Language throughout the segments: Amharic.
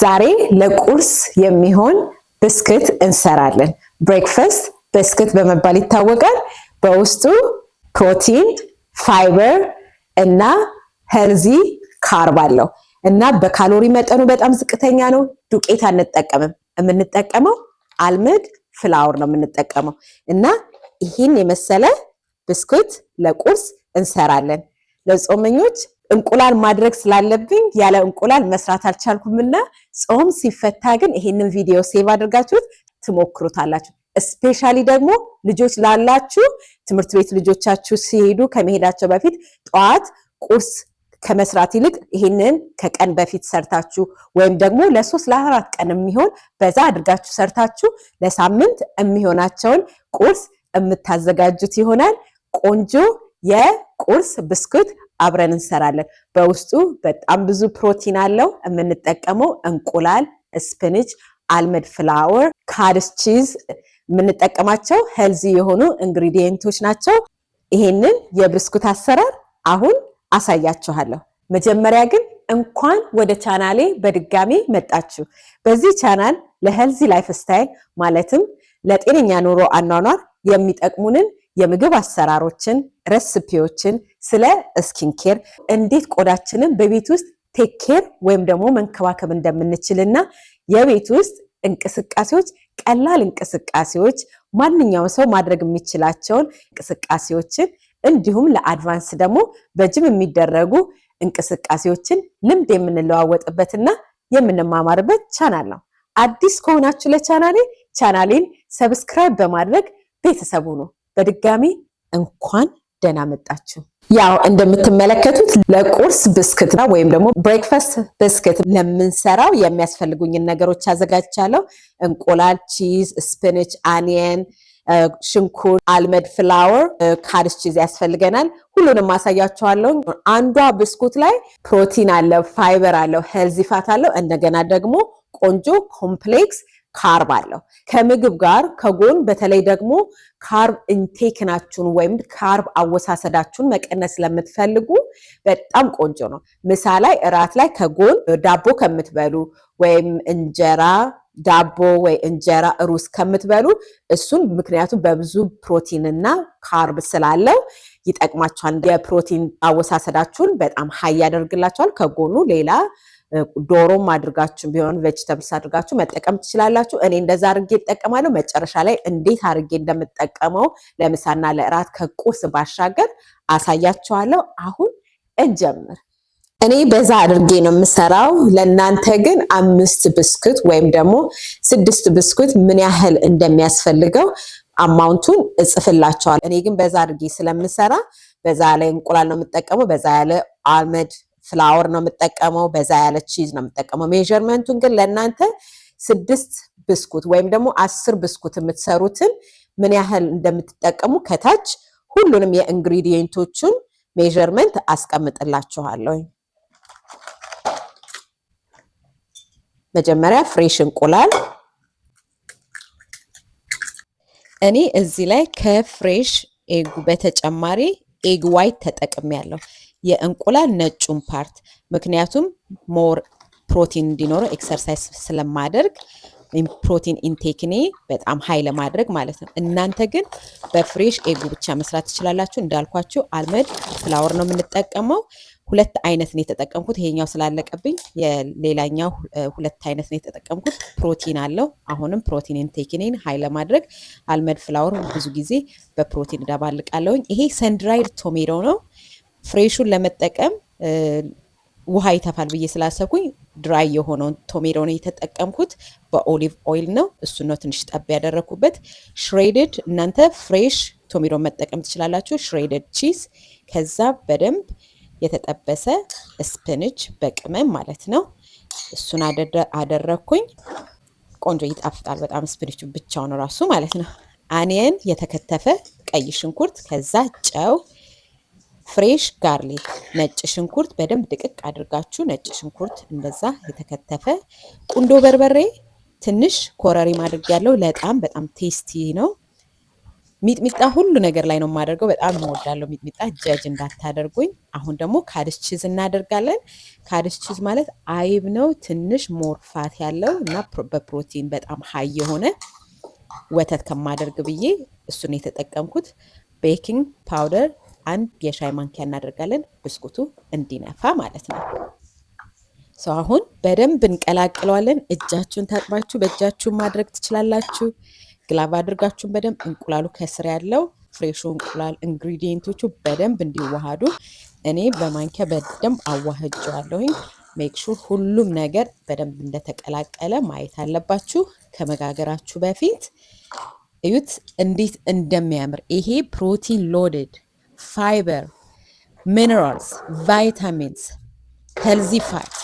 ዛሬ ለቁርስ የሚሆን ብስኩት እንሰራለን። ብሬክፋስት ብስኩት በመባል ይታወቃል። በውስጡ ፕሮቲን፣ ፋይበር እና ሄልዚ ካርብ አለው እና በካሎሪ መጠኑ በጣም ዝቅተኛ ነው። ዱቄት አንጠቀምም። የምንጠቀመው አልመንድ ፍላወር ነው የምንጠቀመው እና ይህን የመሰለ ብስኩት ለቁርስ እንሰራለን። ለጾመኞች እንቁላል ማድረግ ስላለብኝ ያለ እንቁላል መስራት አልቻልኩምና ጾም ሲፈታ ግን ይሄንን ቪዲዮ ሴቭ አድርጋችሁት ትሞክሩታላችሁ። ስፔሻሊ ደግሞ ልጆች ላላችሁ ትምህርት ቤት ልጆቻችሁ ሲሄዱ ከመሄዳቸው በፊት ጠዋት ቁርስ ከመስራት ይልቅ ይሄንን ከቀን በፊት ሰርታችሁ ወይም ደግሞ ለ3 ለ4 ቀን የሚሆን በዛ አድርጋችሁ ሰርታችሁ ለሳምንት የሚሆናቸውን ቁርስ የምታዘጋጁት ይሆናል። ቆንጆ የቁርስ ብስኩት አብረን እንሰራለን። በውስጡ በጣም ብዙ ፕሮቲን አለው። የምንጠቀመው እንቁላል፣ ስፒንች፣ አልመንድ ፍላወር፣ ካትስ ቺዝ የምንጠቀማቸው ሄልዚ የሆኑ ኢንግሪዲየንቶች ናቸው። ይሄንን የብስኩት አሰራር አሁን አሳያችኋለሁ። መጀመሪያ ግን እንኳን ወደ ቻናሌ በድጋሚ መጣችሁ። በዚህ ቻናል ለሄልዚ ላይፍ ስታይል ማለትም ለጤነኛ ኑሮ አኗኗር የሚጠቅሙንን የምግብ አሰራሮችን፣ ሬሲፒዎችን፣ ስለ ስኪን ኬር እንዴት ቆዳችንን በቤት ውስጥ ቴክ ኬር ወይም ደግሞ መንከባከብ እንደምንችልና የቤት ውስጥ እንቅስቃሴዎች፣ ቀላል እንቅስቃሴዎች፣ ማንኛውም ሰው ማድረግ የሚችላቸውን እንቅስቃሴዎችን እንዲሁም ለአድቫንስ ደግሞ በጅም የሚደረጉ እንቅስቃሴዎችን ልምድ የምንለዋወጥበትና የምንማማርበት ቻናል ነው። አዲስ ከሆናችሁ ቻናሌን ሰብስክራይብ በማድረግ ቤተሰቡ ነው። በድጋሚ እንኳን ደህና መጣችሁ። ያው እንደምትመለከቱት ለቁርስ ብስኩት ወይም ደግሞ ብሬክፋስት ብስኩት ለምንሰራው የሚያስፈልጉኝን ነገሮች አዘጋጅቻለሁ። እንቁላል፣ ቺዝ፣ ስፒንች፣ አኒየን፣ ሽንኩርት፣ አልመንድ ፍላወር፣ ካትስ ቺዝ ያስፈልገናል። ሁሉንም ማሳያችኋለሁ። አንዷ ብስኩት ላይ ፕሮቲን አለው፣ ፋይበር አለው፣ ሄልዚ ፋት አለው። እንደገና ደግሞ ቆንጆ ኮምፕሌክስ ካርብ አለው። ከምግብ ጋር ከጎን በተለይ ደግሞ ካርብ ኢንቴክናችሁን ወይም ካርብ አወሳሰዳችሁን መቀነስ ስለምትፈልጉ በጣም ቆንጆ ነው። ምሳ ላይ፣ እራት ላይ ከጎን ዳቦ ከምትበሉ ወይም እንጀራ ዳቦ ወይ እንጀራ ሩዝ ከምትበሉ እሱን ምክንያቱም በብዙ ፕሮቲን እና ካርብ ስላለው ይጠቅማችኋል። የፕሮቲን አወሳሰዳችሁን በጣም ሀይ ያደርግላችኋል። ከጎኑ ሌላ ዶሮም አድርጋችሁ ቢሆን ቬጂተብልስ አድርጋችሁ መጠቀም ትችላላችሁ። እኔ እንደዛ አድርጌ እጠቀማለሁ። መጨረሻ ላይ እንዴት አድርጌ እንደምጠቀመው ለምሳና ለእራት ከቁርስ ባሻገር አሳያችኋለሁ። አሁን እንጀምር። እኔ በዛ አድርጌ ነው የምሰራው። ለእናንተ ግን 5 ብስኩት ወይም ደግሞ 6 ብስኩት ምን ያህል እንደሚያስፈልገው አማውንቱን እጽፍላችኋለሁ። እኔ ግን በዛ አድርጌ ስለምሰራ በዛ ላይ እንቁላል ነው የምጠቀመው፣ በዛ ያለ አልመንድ ፍላወር ነው የምጠቀመው፣ በዛ ያለ ቺዝ ነው የምጠቀመው። ሜዠርመንቱን ግን ለእናንተ 6 ብስኩት ወይም ደግሞ 10 ብስኩት የምትሰሩትን ምን ያህል እንደምትጠቀሙ ከታች ሁሉንም የኢንግሪዲየንቶቹን ሜዠርመንት አስቀምጥላችኋለሁ። መጀመሪያ ፍሬሽ እንቁላል እኔ እዚህ ላይ ከፍሬሽ ኤጉ በተጨማሪ ኤግ ዋይት ተጠቅሜያለሁ። የእንቁላል ነጩን ፓርት ምክንያቱም ሞር ፕሮቲን እንዲኖረው ኤክሰርሳይዝ ስለማደርግ ፕሮቲን ኢንቴክኔ በጣም ሃይ ለማድረግ ማለት ነው። እናንተ ግን በፍሬሽ ኤጉ ብቻ መስራት ትችላላችሁ። እንዳልኳችሁ አልመንድ ፍላወር ነው የምንጠቀመው። 2 አይነት ነው የተጠቀምኩት። ይሄኛው ስላለቀብኝ የሌላኛው 2 አይነት ነው የተጠቀምኩት። ፕሮቲን አለው። አሁንም ፕሮቲን ኢንቴክኔን ሃይ ለማድረግ አልመንድ ፍላወር ብዙ ጊዜ በፕሮቲን እደባልቃለሁኝ። ይሄ ሰንድራይድ ቶሜቶ ነው። ፍሬሹን ለመጠቀም ውሃ ይተፋል ብዬ ስላሰብኩኝ ድራይ የሆነውን ቶሜቶ ነው የተጠቀምኩት። በኦሊቭ ኦይል ነው፣ እሱ ነው ትንሽ ጠብ ያደረኩበት። ሽሬድድ እናንተ ፍሬሽ ቶሜቶ መጠቀም ትችላላችሁ። ሽሬድድ ቺዝ፣ ከዛ በደንብ የተጠበሰ ስፒንች በቅመም ማለት ነው። እሱን አደረኩኝ። ቆንጆ ይጣፍጣል በጣም ስፒንቹ ብቻውን ራሱ ማለት ነው። አኒየን የተከተፈ ቀይ ሽንኩርት፣ ከዛ ጨው፣ ፍሬሽ ጋርሊክ፣ ነጭ ሽንኩርት በደንብ ድቅቅ አድርጋችሁ ነጭ ሽንኩርት እንደዛ የተከተፈ፣ ቁንዶ በርበሬ ትንሽ ኮረሪማ አድርጌያለሁ። በጣም ቴስቲ ነው። ሚጥሚጣ ሁሉ ነገር ላይ ነው የማደርገው። በጣም እወዳለሁ ሚጥሚጣ፣ ጀጅ እንዳታደርጉኝ። አሁን ደግሞ ካድስ ቺዝ እናደርጋለን። ካድስ ቺዝ ማለት አይብ ነው፣ ትንሽ ሞርፋት ያለው እና በፕሮቲን በጣም ሀይ የሆነ ወተት ከማደርግ ብዬ እሱን የተጠቀምኩት። ቤኪንግ ፓውደር 1 የሻይ ማንኪያ እናደርጋለን፣ ብስኩቱ እንዲነፋ ማለት ነው። ሰው አሁን በደንብ እንቀላቅለዋለን። እጃችሁን ታጥባችሁ በእጃችሁ ማድረግ ትችላላችሁ። ግላቭ አድርጋችሁን በደንብ እንቁላሉ ከስር ያለው ፍሬሹ እንቁላል ኢንግሪዲየንቶቹ በደንብ እንዲዋሃዱ እኔ በማንኪያ በደንብ አዋህጀዋለሁኝ። ሜክ ሹር ሁሉም ነገር በደንብ እንደተቀላቀለ ማየት አለባችሁ ከመጋገራችሁ በፊት። እዩት እንዴት እንደሚያምር። ይሄ ፕሮቲን ሎድድ ፋይበር፣ ሚነራልስ፣ ቫይታሚንስ፣ ሄልዚ ፋት፣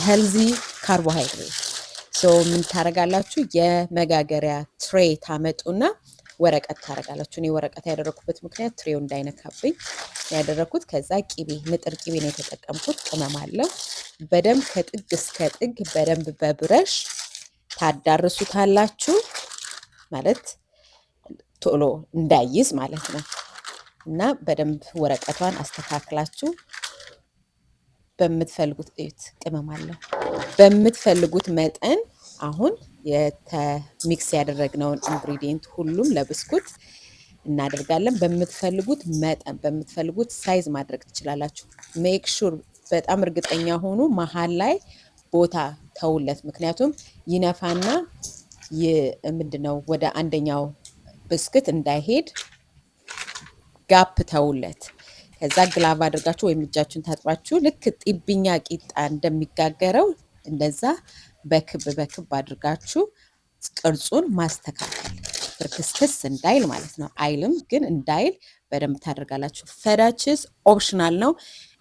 ሄልዚ ካርቦሃይድሬት። ምን ታረጋላችሁ? የመጋገሪያ ትሬ ታመጡና ወረቀት ታረጋላችሁ። እኔ ወረቀት ያደረኩበት ምክንያት ትሬው እንዳይነካብኝ ያደረኩት። ከዛ ቂቤ፣ ንጥር ቂቤ ነው የተጠቀምኩት። ቅመም አለው። በደንብ ከጥግ እስከ ጥግ በደንብ በብረሽ ታዳርሱታላችሁ፣ ማለት ቶሎ እንዳይዝ ማለት ነው። እና በደንብ ወረቀቷን አስተካክላችሁ በምትፈልጉት እዩት፣ ቅመም አለው በምትፈልጉት መጠን። አሁን ሚክስ ያደረግነውን ኢንግሪዲየንት ሁሉም ለብስኩት እናደርጋለን። በምትፈልጉት መጠን በምትፈልጉት ሳይዝ ማድረግ ትችላላችሁ። ሜክ ሹር በጣም እርግጠኛ ሆኑ መሀል ላይ ቦታ ተውለት፣ ምክንያቱም ይነፋና ምንድነው ወደ አንደኛው ብስኩት እንዳይሄድ ጋፕ ተውለት። ከዛ ግላቭ አድርጋችሁ ወይም እጃችሁን ታጥባችሁ ልክ ጢብኛ ቂጣ እንደሚጋገረው እንደዛ በክብ በክብ አድርጋችሁ ቅርጹን ማስተካከል፣ ፍርክስክስ እንዳይል ማለት ነው። አይልም ግን እንዳይል በደንብ ታደርጋላችሁ። ፈዳችስ ኦፕሽናል ነው።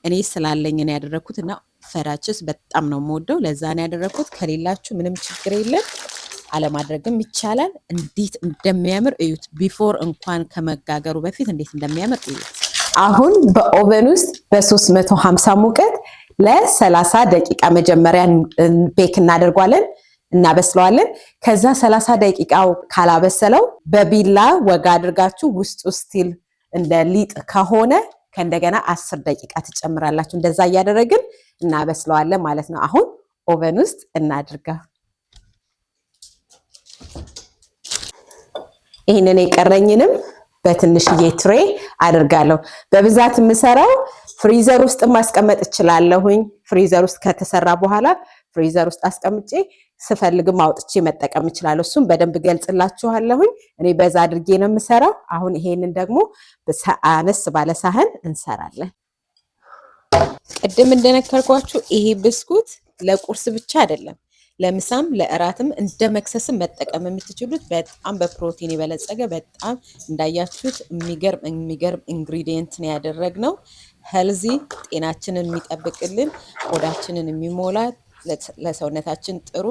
እኔ ስላለኝ ነው ያደረኩት እና ፈዳችስ በጣም ነው የምወደው፣ ለዛ ነው ያደረኩት። ከሌላችሁ ምንም ችግር የለም፣ አለማድረግም ይቻላል። እንዴት እንደሚያምር እዩት። ቢፎር እንኳን ከመጋገሩ በፊት እንዴት እንደሚያምር እዩት። አሁን በኦቨን ውስጥ በ350 ሙቀት ለ30 ደቂቃ መጀመሪያ ቤክ እናደርጓለን፣ እናበስለዋለን። ከዛ 30 ደቂቃው ካላበሰለው በቢላ ወጋ አድርጋችሁ ውስጡ ስቲል እንደ ሊጥ ከሆነ ከእንደገና 10 ደቂቃ ትጨምራላችሁ። እንደዛ እያደረግን እናበስለዋለን ማለት ነው። አሁን ኦቨን ውስጥ እናድርገው። ይህንን የቀረኝንም በትንሽዬ ትሬ አድርጋለሁ። በብዛት የምሰራው ፍሪዘር ውስጥ ማስቀመጥ እችላለሁኝ። ፍሪዘር ውስጥ ከተሰራ በኋላ ፍሪዘር ውስጥ አስቀምጬ ስፈልግም አውጥቼ መጠቀም እችላለሁ። እሱም በደንብ ገልጽላችኋለሁኝ። እኔ በዛ አድርጌ ነው የምሰራው። አሁን ይሄንን ደግሞ አነስ ባለ ሳህን እንሰራለን። ቅድም እንደነገርኳችሁ ይሄ ብስኩት ለቁርስ ብቻ አይደለም፣ ለምሳም ለእራትም እንደ መክሰስም መጠቀም የምትችሉት በጣም በፕሮቲን የበለጸገ በጣም እንዳያችሁት የሚገርም ኢንግሪዲየንት ነው ያደረግነው። ሄልዚ ጤናችንን የሚጠብቅልን ሆዳችንን የሚሞላ ለሰውነታችን ጥሩ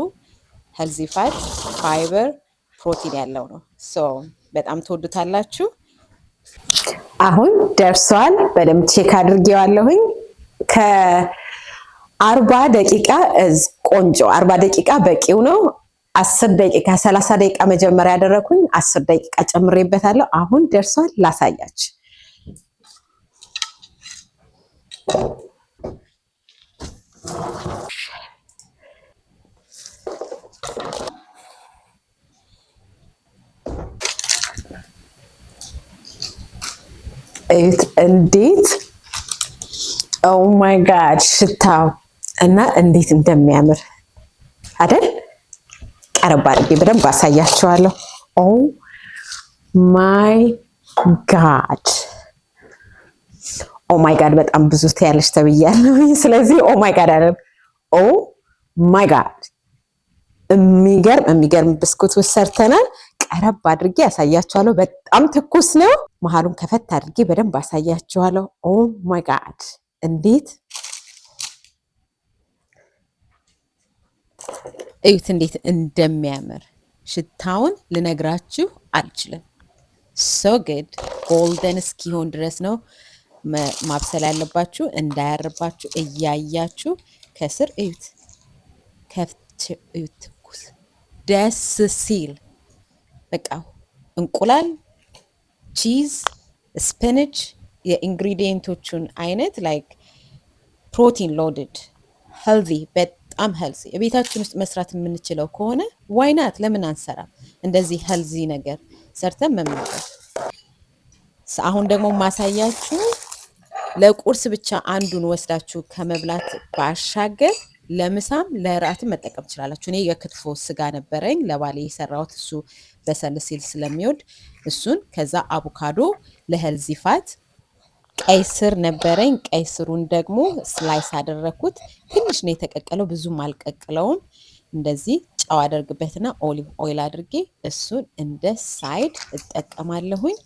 ሄልዚ ፋት፣ ፋይበር፣ ፕሮቲን ያለው ነው። በጣም ትወዱታላችሁ። አሁን ደርሷል። በደንብ ቼክ አድርጌዋለሁኝ። ከ40 ደቂቃ ቆንጆ 40 ደቂቃ በቂው ነው። 10 ደቂቃ 30 ደቂቃ መጀመሪያ ያደረኩኝ 10 ደቂቃ ጨምሬበታለሁ። አሁን ደርሷል። ላሳያችሁ። እዩት እንዴት ኦ ማይ ጋድ ሽታው እና እንዴት እንደሚያምር አይደል? ቀረብ አድርጌ በደንብ አሳያችኋለሁ። ኦ ማይ ጋድ ኦ ማይ ጋድ በጣም ብዙ ትያለሽ ተብያለሁ። ስለዚህ ኦ ማይ ጋድ አይደል፣ ኦ ማይ ጋድ የሚገርም ብስኩት ሰርተናል። ቀረብ አድርጌ አሳያችኋለሁ። በጣም ትኩስ ነው። መሀሉን ከፈት አድርጌ በደንብ አሳያችኋለሁ። ኦ ማይ ጋድ እንዴት እዩት፣ እንዴት እንደሚያምር ሽታውን ልነግራችሁ አልችልም። ሶ ግድ ጎልደን እስኪሆን ድረስ ነው ማብሰል ያለባችሁ፣ እንዳያርባችሁ እያያችሁ ከስር እዩት። ከፍት እዩት፣ ትኩስ ደስ ሲል በቃ እንቁላል ቺዝ፣ ስፒናች የኢንግሪዲየንቶቹን አይነት ላይክ ፕሮቲን ሎድድ ሄልዚ በጣም ሄልዚ ቤታችን ውስጥ መስራት የምንችለው ከሆነ ዋይናት ለምን አንሰራም? እንደዚህ ሄልዚ ነገር ሰርተን መመገብ። አሁን ደግሞ ማሳያችሁ ለቁርስ ብቻ አንዱን ወስዳችሁ ከመብላት ባሻገር ለምሳም ለራትም መጠቀም ትችላላችሁ። እኔ የክትፎ ስጋ ነበረኝ ለባሌ የሰራሁት እሱ በሰል ሲል ስለሚወድ እሱን፣ ከዛ አቮካዶ ለሄልዚ ፋት፣ ቀይ ስር ነበረኝ። ቀይ ስሩን ደግሞ ስላይስ አደረኩት። ትንሽ ነው የተቀቀለው፣ ብዙም አልቀቅለውም። እንደዚህ ጨው አደርግበትና ኦሊቭ ኦይል አድርጌ እሱን እንደ ሳይድ እጠቀማለሁኝ።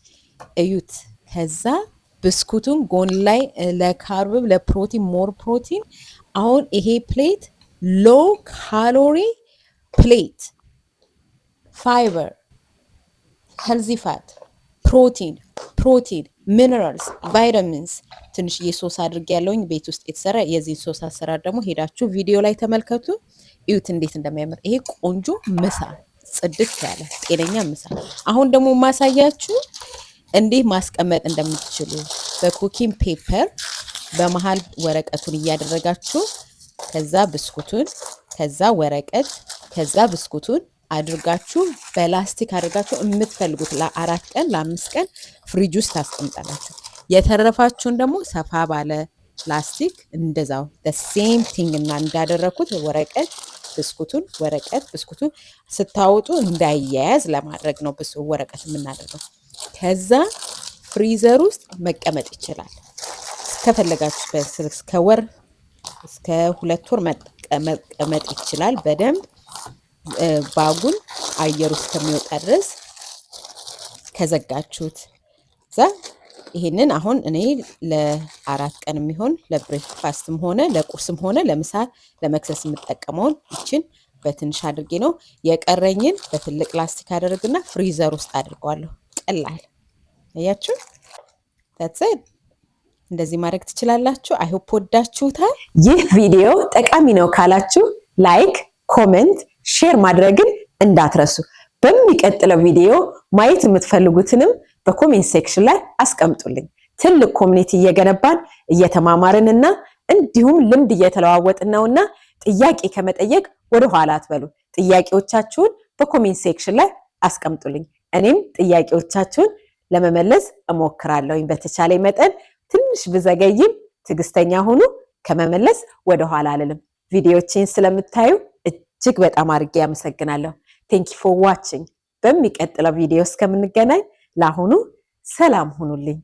እዩት። ከዛ ብስኩቱን ጎን ላይ ለካርብ ለፕሮቲን ሞር ፕሮቲን። አሁን ይሄ ፕሌት ሎ ካሎሪ ፕሌት፣ ፋይበር፣ ሄልዚ ፋት፣ ፕሮቲን፣ ሚነራልስ፣ ቫይታሚንስ። ትንሽዬ ሶስ አድርጌ ያለውኝ ቤት ውስጥ የተሰራ። የዚህ ሶስ አሰራር ደግሞ ሄዳችሁ ቪዲዮ ላይ ተመልከቱ፣ እዩት እንዴት እንደሚያምር። ይሄ ቆንጆ ምሳ፣ ጽድት ያለ ጤነኛ ምሳ። አሁን ደግሞ ማሳያችሁ እንዴት ማስቀመጥ እንደምትችሉ በኩኪንግ ፔፐር በመሃል ወረቀቱን እያደረጋችሁ ከዛ ብስኩቱን ከዛ ወረቀት ከዛ ብስኩቱን አድርጋችሁ በላስቲክ አድርጋችሁ የምትፈልጉት ለ4 ቀን ለ5 ቀን ፍሪጅ ውስጥ ታስቀምጣላችሁ። የተረፋችሁን ደግሞ ሰፋ ባለ ፕላስቲክ እንደዛው ሴም ቲንግ እና እንዳደረኩት ወረቀት ብስኩቱን ስታወጡ እንዳያያዝ ለማድረግ ነው ወረቀት የምናደርገው። ከዛ ፍሪዘር ውስጥ መቀመጥ ይችላል። ከፈለጋችሁ እስከ ወር እስከ 2 ወር መቀመጥ ይችላል። በደንብ ባጉን አየር ውስጥ ከሚወጣ ድረስ ከዘጋችሁት። ይሄንን አሁን እኔ ለ4 ቀን የሚሆን ለብሬክፋስትም ሆነ ለቁርስም ሆነ ለምሳ ለመክሰስ የምጠቀመውን ይችን በትንሽ አድርጌ ነው። የቀረኝን በትልቅ ላስቲክ አደርግና ፍሪዘር ውስጥ አድርገዋለሁ። ቀላል አያችሁ። እንደዚህ ማድረግ ትችላላችሁ። አይ ሆፕ ወዳችሁታል። ይህ ቪዲዮ ጠቃሚ ነው ካላችሁ ላይክ፣ ኮሜንት፣ ሼር ማድረግን እንዳትረሱ። በሚቀጥለው ቪዲዮ ማየት የምትፈልጉትንም በኮሜንት ሴክሽን ላይ አስቀምጡልኝ። ትልቅ ኮሚኒቲ እየገነባን እየተማማርንና እንዲሁም ልምድ እየተለዋወጥን ነውና ጥያቄ ከመጠየቅ ወደ ኋላ አትበሉ። ጥያቄዎቻችሁን በኮሜንት ሴክሽን ላይ አስቀምጡልኝ። እኔም ጥያቄዎቻችሁን ለመመለስ እሞክራለሁኝ በተቻለ መጠን። ትንሽ ብዘገይም ትዕግስተኛ ሁኑ። ከመመለስ ወደ ኋላ አልልም። ቪዲዮዎችን ስለምታዩ እጅግ በጣም አድርጌ አመሰግናለሁ። ቴንክ ዩ ፎር ዋቺንግ። በሚቀጥለው ቪዲዮ እስከምንገናኝ ለአሁኑ ሰላም ሁኑልኝ።